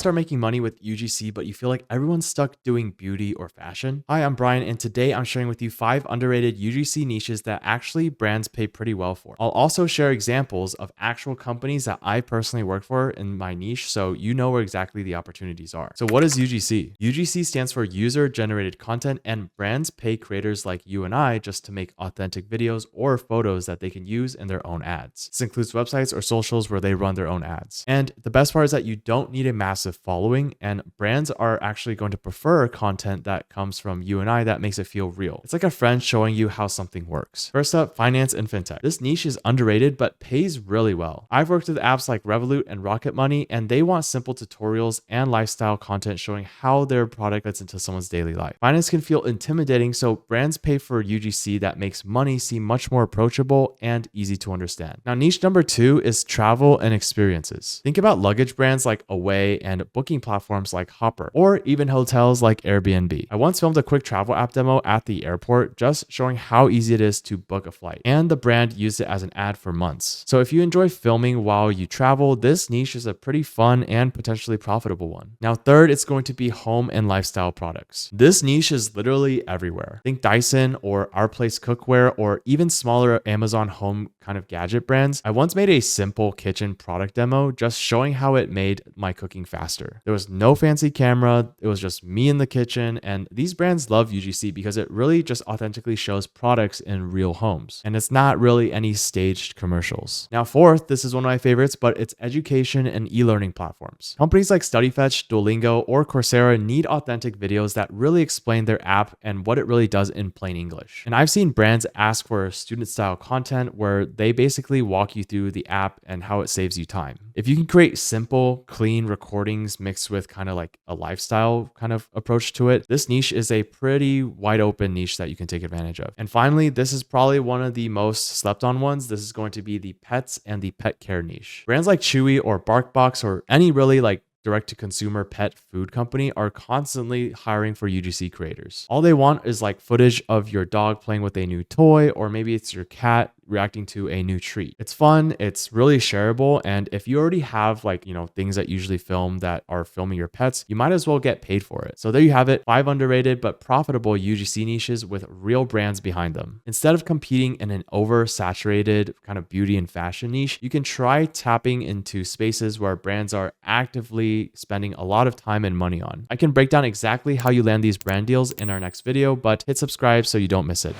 start making money with UGC, but you feel like everyone's stuck doing beauty or fashion? Hi, I'm Brian, and today I'm sharing with you 5 underrated UGC niches that actually brands pay pretty well for. I'll also share examples of actual companies that I personally work for in my niche, so you know where exactly the opportunities are. So what is UGC? UGC stands for user-generated content, and brands pay creators like you and I just to make authentic videos or photos that they can use in their own ads. This includes websites or socials where they run their own ads. And the best part is that you don't need a massive following, and brands are actually going to prefer content that comes from you and I that makes it feel real. It's like a friend showing you how something works. First up, finance and fintech. This niche is underrated but pays really well. I've worked with apps like Revolut and Rocket Money, and they want simple tutorials and lifestyle content showing how their product fits into someone's daily life. Finance can feel intimidating, so brands pay for UGC that makes money seem much more approachable and easy to understand. Now, niche number 2 is travel and experiences. Think about luggage brands like Away and booking platforms like Hopper, or even hotels like Airbnb. I once filmed a quick travel app demo at the airport, just showing how easy it is to book a flight, and the brand used it as an ad for months. So if you enjoy filming while you travel, this niche is a pretty fun and potentially profitable one. Now, third, it's going to be home and lifestyle products. This niche is literally everywhere. Think Dyson or Our Place Cookware, or even smaller Amazon home kind of gadget brands. I once made a simple kitchen product demo just showing how it made my cooking faster. There was no fancy camera, it was just me in the kitchen, and these brands love UGC because it really just authentically shows products in real homes, and it's not really any staged commercials. Now, fourth, this is one of my favorites, but it's education and e-learning platforms. Companies like StudyFetch, Duolingo, or Coursera need authentic videos that really explain their app and what it really does in plain English. And I've seen brands ask for student-style content where they basically walk you through the app and how it saves you time. If you can create simple, clean recordings mixed with kind of like a lifestyle kind of approach to it, this niche is a pretty wide open niche that you can take advantage of. And finally, this is probably one of the most slept on ones. This is going to be the pets and the pet care niche. Brands like Chewy or BarkBox or any really like direct-to-consumer pet food company are constantly hiring for UGC creators. All they want is like footage of your dog playing with a new toy, or maybe it's your cat reacting to a new treat. It's fun, it's really shareable, and if you already have like, things that usually film that are filming your pets, you might as well get paid for it. So there you have it, 5 underrated but profitable UGC niches with real brands behind them. Instead of competing in an oversaturated kind of beauty and fashion niche, you can try tapping into spaces where brands are actively spending a lot of time and money on. I can break down exactly how you land these brand deals in our next video, but hit subscribe so you don't miss it.